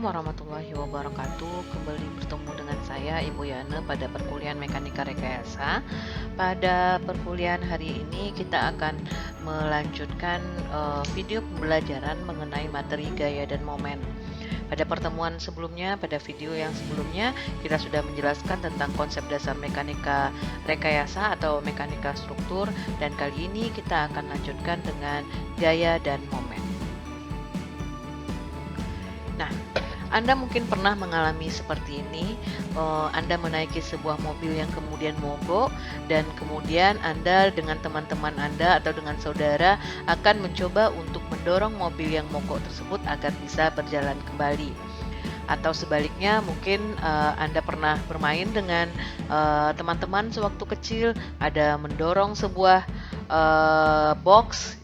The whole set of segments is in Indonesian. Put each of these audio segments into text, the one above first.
Assalamualaikum warahmatullahi wabarakatuh. Kembali bertemu dengan saya Ibu Yana pada perkuliahan Mekanika Rekayasa. Pada perkuliahan hari ini kita akan melanjutkan video pembelajaran mengenai materi gaya dan momen. Pada pertemuan sebelumnya, pada video yang sebelumnya, kita sudah menjelaskan tentang konsep dasar mekanika rekayasa atau mekanika struktur, dan kali ini kita akan lanjutkan dengan gaya dan momen. Nah, Anda mungkin pernah mengalami seperti ini. Anda menaiki sebuah mobil yang kemudian mogok, dan kemudian Anda dengan teman-teman Anda atau dengan saudara akan mencoba untuk mendorong mobil yang mogok tersebut agar bisa berjalan kembali. Atau sebaliknya, mungkin Anda pernah bermain dengan teman-teman sewaktu kecil, ada mendorong sebuah box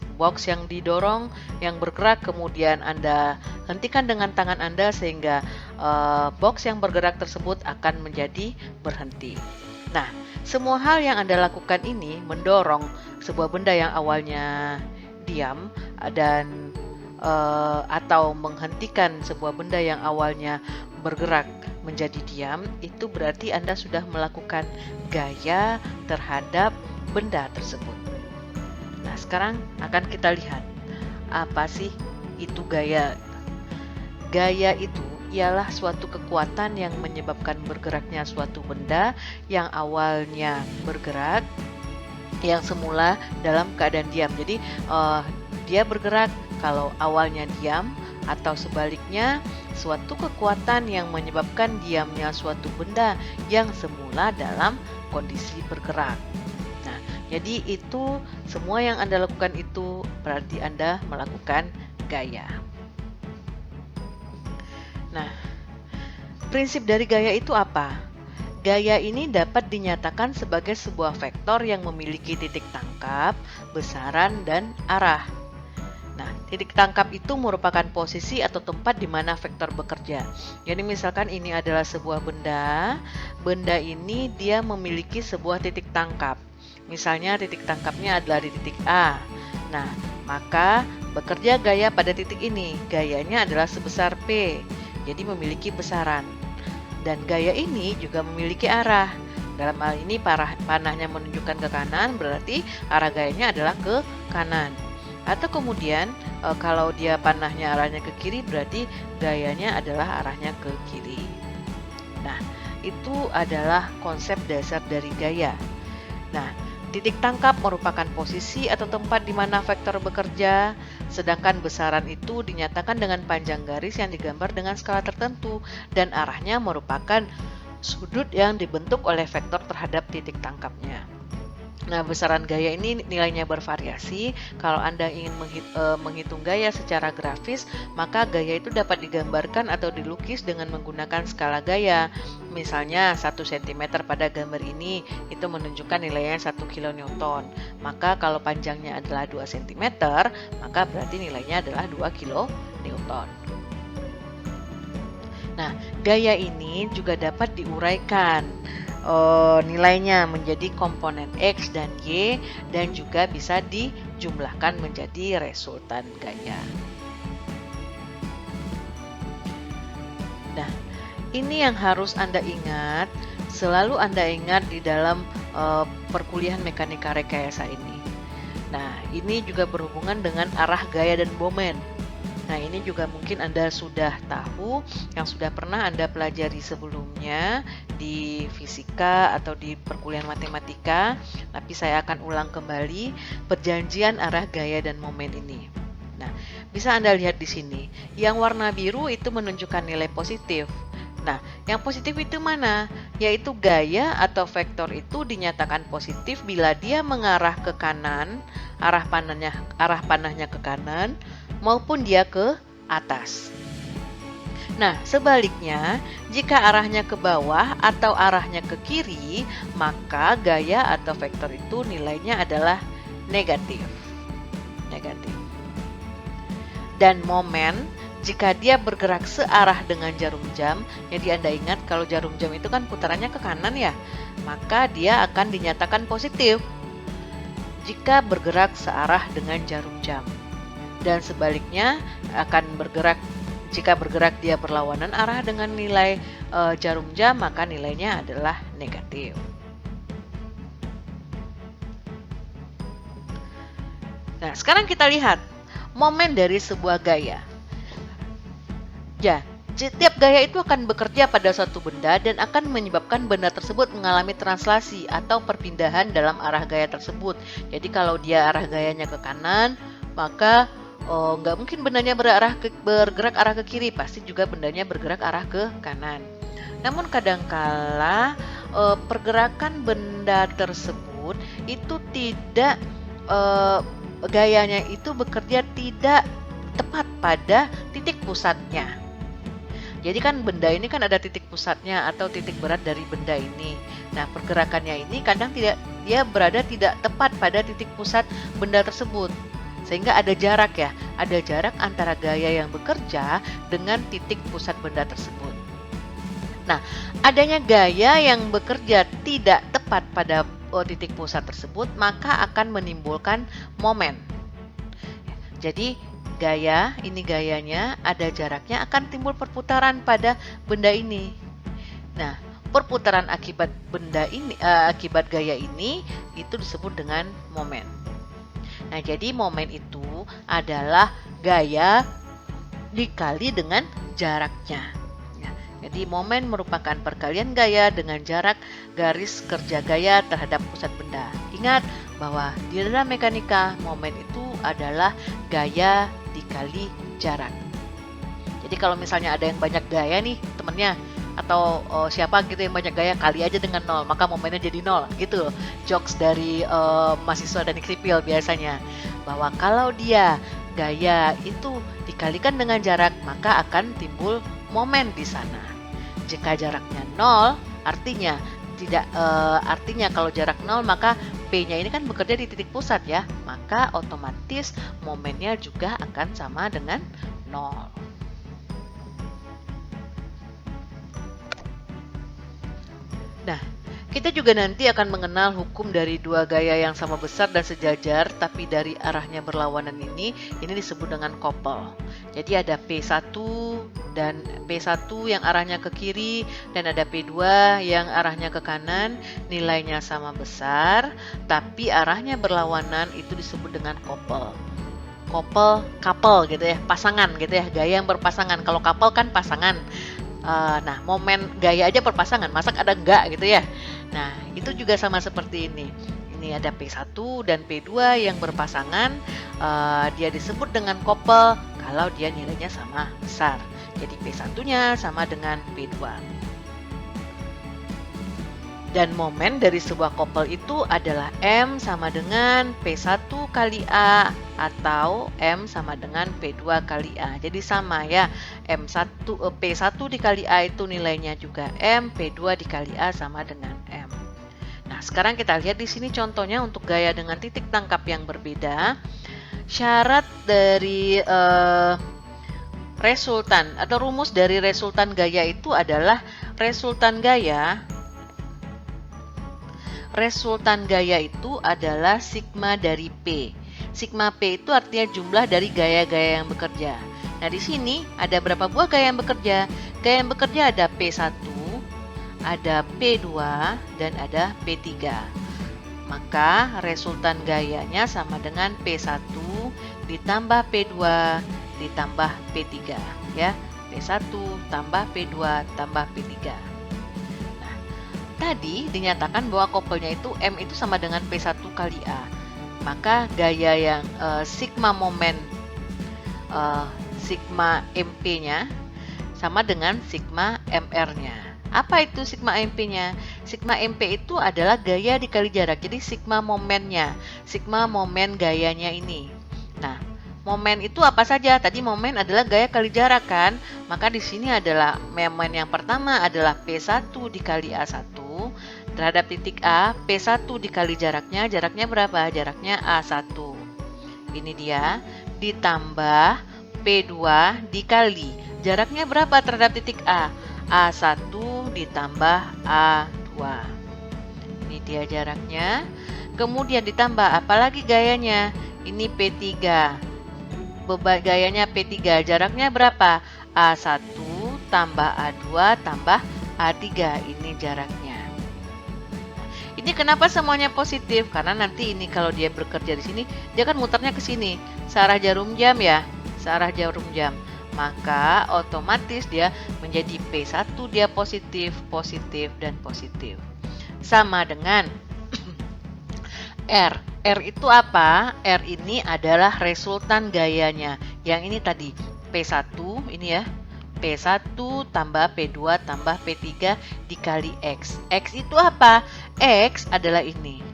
yang didorong, yang bergerak, kemudian Anda hentikan dengan tangan Anda sehingga box yang bergerak tersebut akan menjadi berhenti. Nah, semua hal yang Anda lakukan ini mendorong sebuah benda yang awalnya diam dan atau menghentikan sebuah benda yang awalnya bergerak menjadi diam. Itu berarti Anda sudah melakukan gaya terhadap benda tersebut. Nah, sekarang akan kita lihat apa sih itu gaya. Gaya itu ialah suatu kekuatan yang menyebabkan bergeraknya suatu benda yang awalnya bergerak, yang semula dalam keadaan diam. Jadi dia bergerak kalau awalnya diam, atau sebaliknya suatu kekuatan yang menyebabkan diamnya suatu benda yang semula dalam kondisi bergerak. Jadi itu semua yang Anda lakukan itu berarti Anda melakukan gaya. Nah, prinsip dari gaya itu apa? Gaya ini dapat dinyatakan sebagai sebuah vektor yang memiliki titik tangkap, besaran, dan arah. Nah, titik tangkap itu merupakan posisi atau tempat di mana vektor bekerja. Jadi misalkan ini adalah sebuah benda, benda ini dia memiliki sebuah titik tangkap. Misalnya titik tangkapnya adalah di titik A. Nah, maka bekerja gaya pada titik ini. Gayanya adalah sebesar P. Jadi memiliki besaran. Dan gaya ini juga memiliki arah. Dalam hal ini panahnya menunjukkan ke kanan, berarti arah gayanya adalah ke kanan. Atau kemudian kalau dia panahnya arahnya ke kiri, berarti gayanya adalah arahnya ke kiri. Nah, itu adalah konsep dasar dari gaya. Nah, titik tangkap merupakan posisi atau tempat di mana vektor bekerja, sedangkan besaran itu dinyatakan dengan panjang garis yang digambar dengan skala tertentu, dan arahnya merupakan sudut yang dibentuk oleh vektor terhadap titik tangkapnya. Nah, besaran gaya ini nilainya bervariasi. Kalau Anda ingin menghitung gaya secara grafis, maka gaya itu dapat digambarkan atau dilukis dengan menggunakan skala gaya. Misalnya 1 cm pada gambar ini itu menunjukkan nilainya 1 kN. Maka kalau panjangnya adalah 2 cm, maka berarti nilainya adalah 2 kN. Nah, gaya ini juga dapat diuraikan nilainya menjadi komponen X dan Y, dan juga bisa dijumlahkan menjadi resultan gaya. Nah, ini yang harus Anda ingat, selalu Anda ingat di dalam perkuliahan mekanika rekayasa ini. Nah, ini juga berhubungan dengan arah gaya dan momen. Nah, ini juga mungkin Anda sudah tahu, yang sudah pernah Anda pelajari sebelumnya di fisika atau di perkuliahan matematika, tapi saya akan ulang kembali perjanjian arah gaya dan momen ini. Nah, bisa Anda lihat di sini, yang warna biru itu menunjukkan nilai positif. Nah, yang positif itu mana? Yaitu gaya atau vektor itu dinyatakan positif bila dia mengarah ke kanan, arah panahnya ke kanan, maupun dia ke atas. Nah, sebaliknya, jika arahnya ke bawah atau arahnya ke kiri, maka gaya atau vektor itu nilainya adalah negatif. Dan momen, jika dia bergerak searah dengan jarum jam, jadi Anda ingat kalau jarum jam itu kan putarannya ke kanan ya, maka dia akan dinyatakan positif jika bergerak searah dengan jarum jam. Dan sebaliknya akan bergerak Jika bergerak dia berlawanan arah dengan nilai jarum jam, maka nilainya adalah negatif. Nah, sekarang kita lihat momen dari sebuah gaya. Ya, setiap gaya itu akan bekerja pada suatu benda dan akan menyebabkan benda tersebut mengalami translasi atau perpindahan dalam arah gaya tersebut. Jadi kalau dia arah gayanya ke kanan, maka nggak mungkin bendanya bergerak arah ke kiri, pasti juga bendanya bergerak arah ke kanan. Namun kadangkala pergerakan benda tersebut itu tidak gayanya itu bekerja tidak tepat pada titik pusatnya. Jadi kan benda ini kan ada titik pusatnya atau titik berat dari benda ini. Nah, pergerakannya ini kadang dia berada tidak tepat pada titik pusat benda tersebut. Sehingga ada jarak ya, ada jarak antara gaya yang bekerja dengan titik pusat benda tersebut. Nah, adanya gaya yang bekerja tidak tepat pada titik pusat tersebut, maka akan menimbulkan momen. Jadi gayanya ada jaraknya, akan timbul perputaran pada benda ini. Nah, perputaran akibat akibat gaya ini itu disebut dengan momen. Nah, jadi momen itu adalah gaya dikali dengan jaraknya. Jadi momen merupakan perkalian gaya dengan jarak garis kerja gaya terhadap pusat benda. Ingat bahwa di dalam mekanika momen itu adalah gaya dikali jarak. Jadi kalau misalnya ada yang banyak gaya nih temennya, atau siapa gitu yang banyak gaya, kali aja dengan 0, maka momennya jadi 0 gitu. Jokes dari mahasiswa teknik sipil biasanya, bahwa kalau dia gaya itu dikalikan dengan jarak, maka akan timbul momen di sana. Jika jaraknya 0, artinya kalau jarak 0 maka P-nya ini kan bekerja di titik pusat ya, maka otomatis momennya juga akan sama dengan 0. Nah, kita juga nanti akan mengenal hukum dari dua gaya yang sama besar dan sejajar tapi dari arahnya berlawanan ini disebut dengan couple. Jadi ada P1 dan P1 yang arahnya ke kiri dan ada P2 yang arahnya ke kanan, nilainya sama besar tapi arahnya berlawanan, itu disebut dengan couple. Couple gitu ya, pasangan gitu ya, gaya yang berpasangan. Kalau couple kan pasangan. Nah, momen gaya aja berpasangan, masa ada enggak gitu ya. Nah, itu juga sama seperti ini. Ini ada P1 dan P2 yang berpasangan, dia disebut dengan couple kalau dia nilainya sama besar. Jadi P1-nya sama dengan P2. Dan momen dari sebuah couple itu adalah M sama dengan P1 kali A atau M sama dengan P2 kali A. Jadi sama ya, P1 dikali A itu nilainya juga M, P2 dikali A sama dengan M. Nah, sekarang kita lihat di sini contohnya untuk gaya dengan titik tangkap yang berbeda. Syarat dari resultan atau rumus dari resultan gaya itu adalah resultan gaya itu adalah sigma dari P. Sigma P itu artinya jumlah dari gaya-gaya yang bekerja. Nah, di sini ada berapa buah gaya yang bekerja? Gaya yang bekerja ada P1, ada P2, dan ada P3. Maka resultan gayanya sama dengan P1 ditambah P2 ditambah P3 ya. P1 tambah P2 tambah P3. Tadi dinyatakan bahwa couple-nya itu M itu sama dengan P1 kali A. Maka gaya yang sigma momen sigma MP-nya sama dengan sigma MR-nya. Apa itu sigma MP-nya? Sigma MP itu adalah gaya dikali jarak. Jadi sigma momennya, sigma momen gayanya ini. Nah, momen itu apa saja? Tadi momen adalah gaya kali jarak kan? Maka di sini adalah momen yang pertama adalah P1 dikali A1 terhadap titik A. P1 dikali jaraknya berapa? Jaraknya A1. Ini dia, ditambah P2 dikali jaraknya berapa terhadap titik A? A1 ditambah A2. Ini dia jaraknya. Kemudian ditambah apalagi gayanya? Ini P3. gayanya P3. Jaraknya berapa? A1 tambah A2 tambah A3. Ini jaraknya. Ini kenapa semuanya positif? Karena nanti ini kalau dia bekerja di sini, dia kan muternya ke sini. Searah jarum jam ya, searah jarum jam. Maka otomatis dia menjadi P1, dia positif, positif, dan positif. Sama dengan R. R itu apa? R ini adalah resultan gayanya. Yang ini tadi P1 ini ya. P1 tambah P2 tambah P3 dikali X. X itu apa? X adalah ini.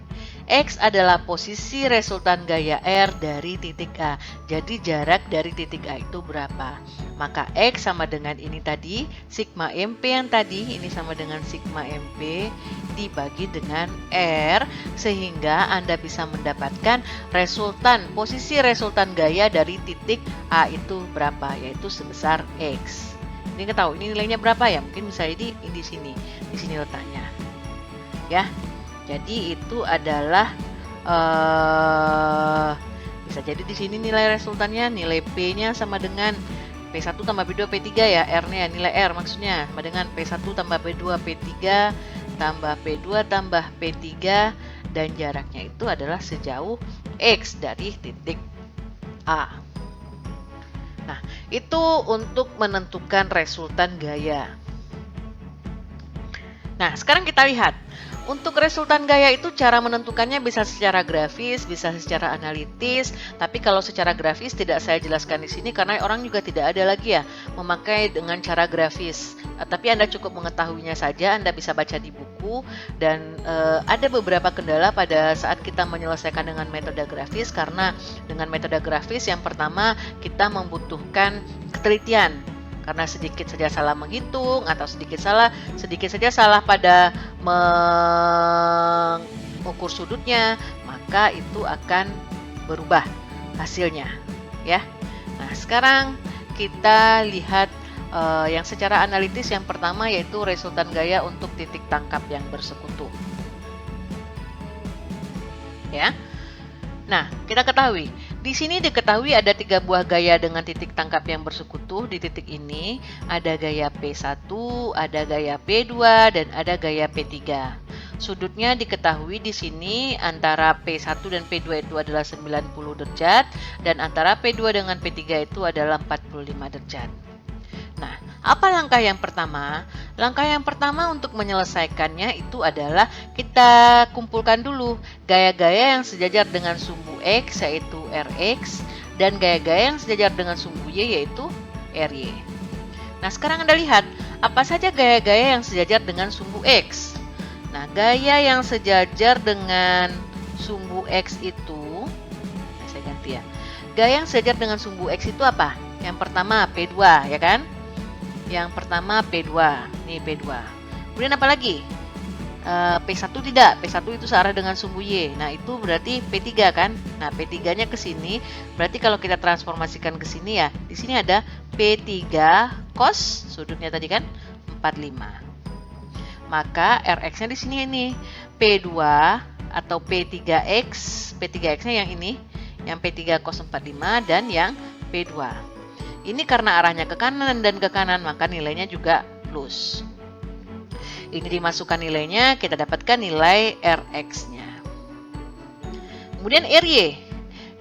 X adalah posisi resultan gaya R dari titik A. Jadi jarak dari titik A itu berapa? Maka X sama dengan ini tadi, sigma MP yang tadi, ini sama dengan sigma MP dibagi dengan R, sehingga Anda bisa mendapatkan posisi resultan gaya dari titik A itu berapa, yaitu sebesar X. Ini kita tahu ini nilainya berapa ya? Mungkin bisa di sini letaknya. Ya. Jadi itu adalah bisa jadi di sini nilai resultannya, nilai P-nya sama dengan P1 tambah P2 P3 ya, R-nya nilai R maksudnya sama dengan P1 tambah P2 P3 tambah P2 tambah P3 dan jaraknya itu adalah sejauh X dari titik A. Nah, itu untuk menentukan resultan gaya. Nah, sekarang kita lihat. Untuk resultan gaya itu cara menentukannya bisa secara grafis, bisa secara analitis. Tapi kalau secara grafis tidak saya jelaskan di sini karena orang juga tidak ada lagi ya memakai dengan cara grafis. Tapi Anda cukup mengetahuinya saja, Anda bisa baca di buku. Dan ada beberapa kendala pada saat kita menyelesaikan dengan metode grafis, karena dengan metode grafis yang pertama kita membutuhkan ketelitian. Karena sedikit saja salah menghitung atau sedikit saja salah pada mengukur sudutnya, maka itu akan berubah hasilnya, ya. Nah, sekarang kita lihat yang secara analitis. Yang pertama yaitu resultan gaya untuk titik tangkap yang bersekutu, ya. Nah, kita ketahui di sini diketahui ada 3 buah gaya dengan titik tangkap yang bersekutu. Di titik ini ada gaya P1, ada gaya P2, dan ada gaya P3. Sudutnya diketahui di sini antara P1 dan P2 itu adalah 90 derajat dan antara P2 dengan P3 itu adalah 45 derajat. Nah, apa langkah yang pertama? Langkah yang pertama untuk menyelesaikannya itu adalah kita kumpulkan dulu gaya-gaya yang sejajar dengan sumbu X yaitu Rx dan gaya-gaya yang sejajar dengan sumbu Y yaitu Ry. Nah, sekarang Anda lihat apa saja gaya-gaya yang sejajar dengan sumbu X. Nah, gaya yang sejajar dengan sumbu X itu, saya ganti ya. Gaya yang sejajar dengan sumbu X itu apa? Yang pertama P2, ya kan? Yang pertama P2, nih P2. Kemudian apa lagi? P1 tidak, P1 itu searah dengan sumbu Y. Nah, itu berarti P3 kan? Nah, P3-nya ke sini. Berarti kalau kita transformasikan ke sini ya, di sini ada P3 cos, sudutnya tadi kan 45. Maka Rx-nya di sini ini P2 atau P3X. P3X-nya yang ini, yang P3 cos 45 dan yang P2. Ini karena arahnya ke kanan dan ke kanan, maka nilainya juga plus. Ini dimasukkan nilainya, kita dapatkan nilai Rx-nya. Kemudian Ry.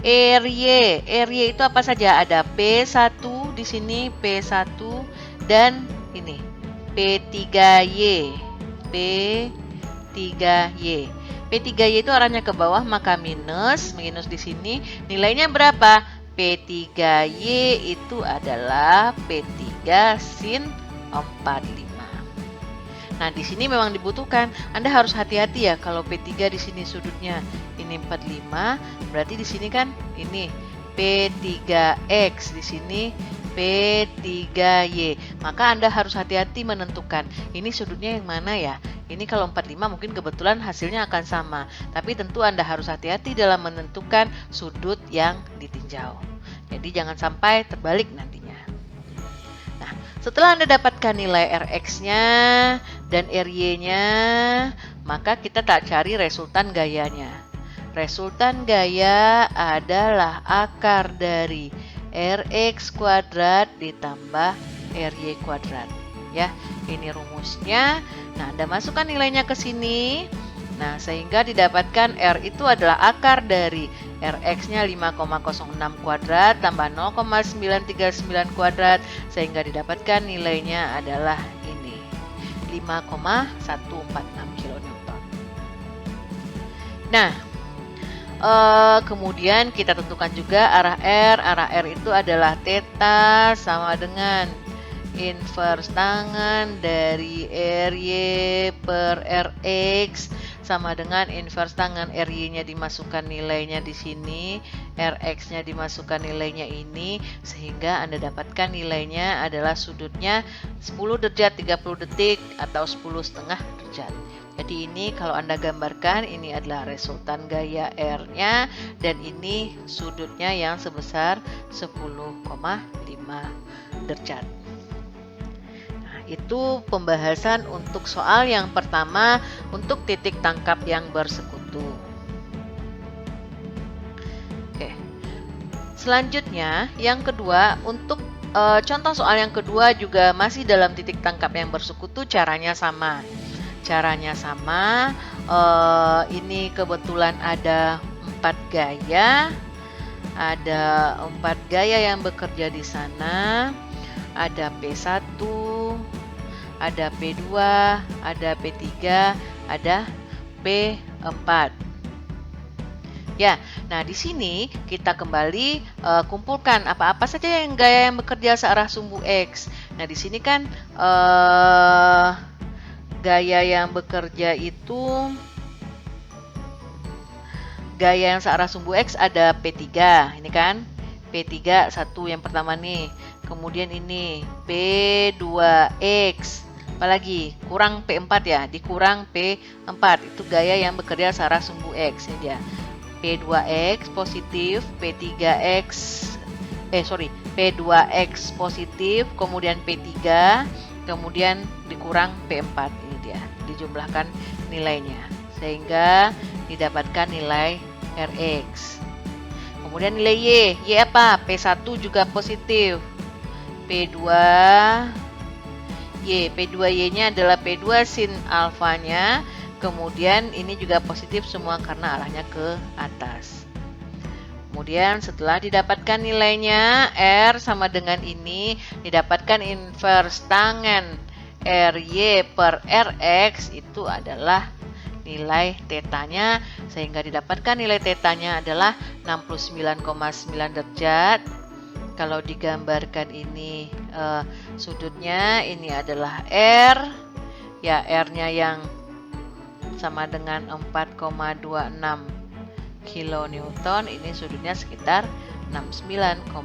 Ry itu apa saja? Ada P1 di sini, P1 dan ini P3Y. P3Y. P3Y itu arahnya ke bawah, maka minus di sini. Nilainya berapa? P3Y itu adalah P3 sin 45. Nah, di sini memang dibutuhkan. Anda harus hati-hati ya kalau P3 di sini sudutnya ini 45, berarti di sini kan ini P3X, di sini P3Y. Maka Anda harus hati-hati menentukan ini sudutnya yang mana ya. Ini kalau 45 mungkin kebetulan hasilnya akan sama, tapi tentu Anda harus hati-hati dalam menentukan sudut yang ditinjau. Jadi jangan sampai terbalik nantinya. Nah, setelah Anda dapatkan nilai Rx-nya dan Ry-nya, maka kita tak cari resultan gayanya. Resultan gaya adalah akar dari Rx kuadrat ditambah Ry kuadrat. Ya, ini rumusnya. Nah, Anda masukkan nilainya ke sini. Nah, sehingga didapatkan R itu adalah akar dari Rx-nya 5,06 kuadrat tambah 0,939 kuadrat, sehingga didapatkan nilainya adalah ini, 5,146 kilonewton. Nah, kemudian kita tentukan juga arah R. Arah R itu adalah theta sama dengan inverse tangan dari Ry per Rx sama dengan inverse tangan Ry-nya dimasukkan nilainya di sini, Rx-nya dimasukkan nilainya ini, sehingga Anda dapatkan nilainya adalah sudutnya 10 derajat 30 detik atau 10,5 derajat. Jadi ini kalau Anda gambarkan, ini adalah resultan gaya R-nya dan ini sudutnya yang sebesar 10,5 derajat. Itu pembahasan untuk soal yang pertama untuk titik tangkap yang bersekutu. Oke. Selanjutnya yang kedua, untuk contoh soal yang kedua juga masih dalam titik tangkap yang bersekutu, caranya sama. Ini kebetulan ada 4 gaya. Ada 4 gaya yang bekerja di sana. Ada P1, ada P2, ada P3, ada P4. Ya, nah di sini kita kembali kumpulkan apa-apa saja yang gaya yang bekerja searah sumbu X. Nah di sini kan gaya yang bekerja itu, gaya yang searah sumbu X ada P3, ini kan P3 satu yang pertama nih. Kemudian ini P2X, apalagi kurang P4 ya, dikurang P4, itu gaya yang bekerja searah sumbu X. Ini dia P2X positif, P2X positif, kemudian P3, kemudian dikurang P4. Ini dia, dijumlahkan nilainya sehingga didapatkan nilai Rx. Kemudian nilai Y apa? P1 juga positif, P2Y-nya adalah P2 sin alfanya, kemudian ini juga positif semua karena arahnya ke atas. Kemudian setelah didapatkan nilainya, R sama dengan ini, didapatkan inverse tangan Ry per Rx, itu adalah nilai tetanya, sehingga didapatkan nilai tetanya adalah 69,9 derajat. Kalau digambarkan ini sudutnya, ini adalah R, ya R-nya yang sama dengan 4,26 kilonewton, ini sudutnya sekitar 69,9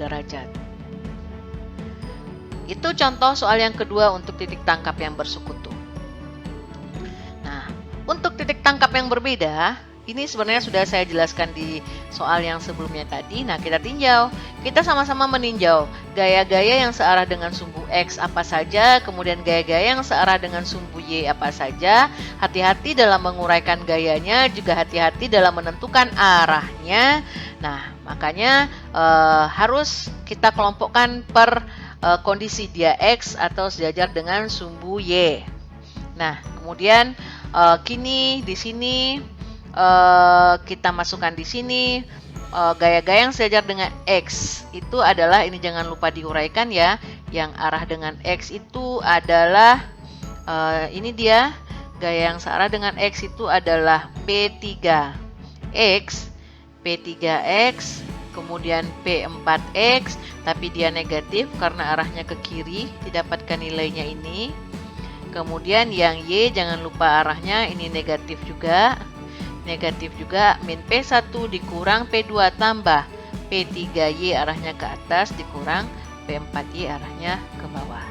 derajat. Itu contoh soal yang kedua untuk titik tangkap yang bersekutu. Nah, untuk titik tangkap yang berbeda, ini sebenarnya sudah saya jelaskan di soal yang sebelumnya tadi. Nah, kita tinjau. Kita sama-sama meninjau gaya-gaya yang searah dengan sumbu X apa saja, kemudian gaya-gaya yang searah dengan sumbu Y apa saja. Hati-hati dalam menguraikan gayanya, juga hati-hati dalam menentukan arahnya. Nah, makanya harus kita kelompokkan per kondisi dia X atau sejajar dengan sumbu Y. Nah, kemudian kini di sini kita masukkan di sini gaya-gaya yang sejajar dengan X itu adalah, ini jangan lupa diuraikan ya, yang arah dengan X itu adalah ini dia, gaya yang searah dengan X itu adalah P3X, P3X, kemudian P4X, tapi dia negatif karena arahnya ke kiri, didapatkan nilainya ini. Kemudian yang Y jangan lupa arahnya ini negatif juga, min P1 dikurang P2 tambah P3Y arahnya ke atas dikurang P4Y arahnya ke bawah.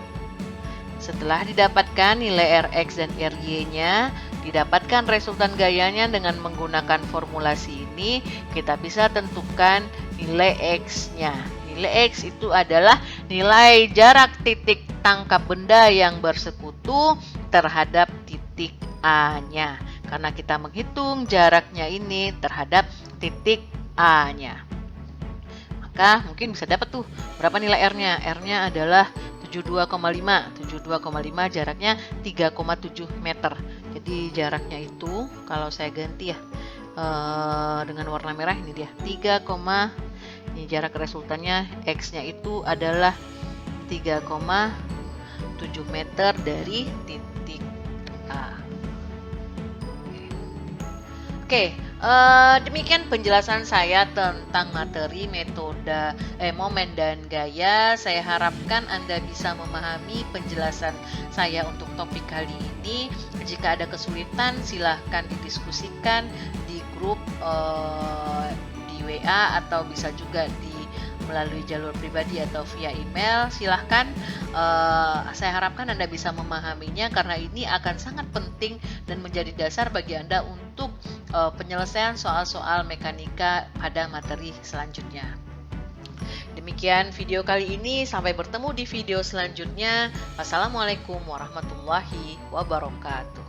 Setelah didapatkan nilai Rx dan Ry-nya, didapatkan resultan gayanya dengan menggunakan formulasi ini, kita bisa tentukan nilai X-nya. Nilai X itu adalah nilai jarak titik tangkap benda yang bersekutu terhadap titik A-nya. Karena kita menghitung jaraknya ini terhadap titik A-nya. maka mungkin bisa dapat tuh berapa nilai R-nya. R-nya adalah 72,5. 72,5 jaraknya 3,7 meter. Jadi jaraknya itu kalau saya ganti ya dengan warna merah, ini dia 3, ini jarak resultannya X-nya itu adalah 3,7 meter dari titik A. Oke, demikian penjelasan saya tentang materi, metode, momen dan gaya. Saya harapkan Anda bisa memahami penjelasan saya untuk topik kali ini. Jika ada kesulitan, silahkan didiskusikan di grup di WA atau bisa juga melalui jalur pribadi atau via email. Silahkan, saya harapkan Anda bisa memahaminya karena ini akan sangat penting dan menjadi dasar bagi Anda untuk penyelesaian soal-soal mekanika pada materi selanjutnya. Demikian video kali ini, sampai bertemu di video selanjutnya. Wassalamualaikum warahmatullahi wabarakatuh.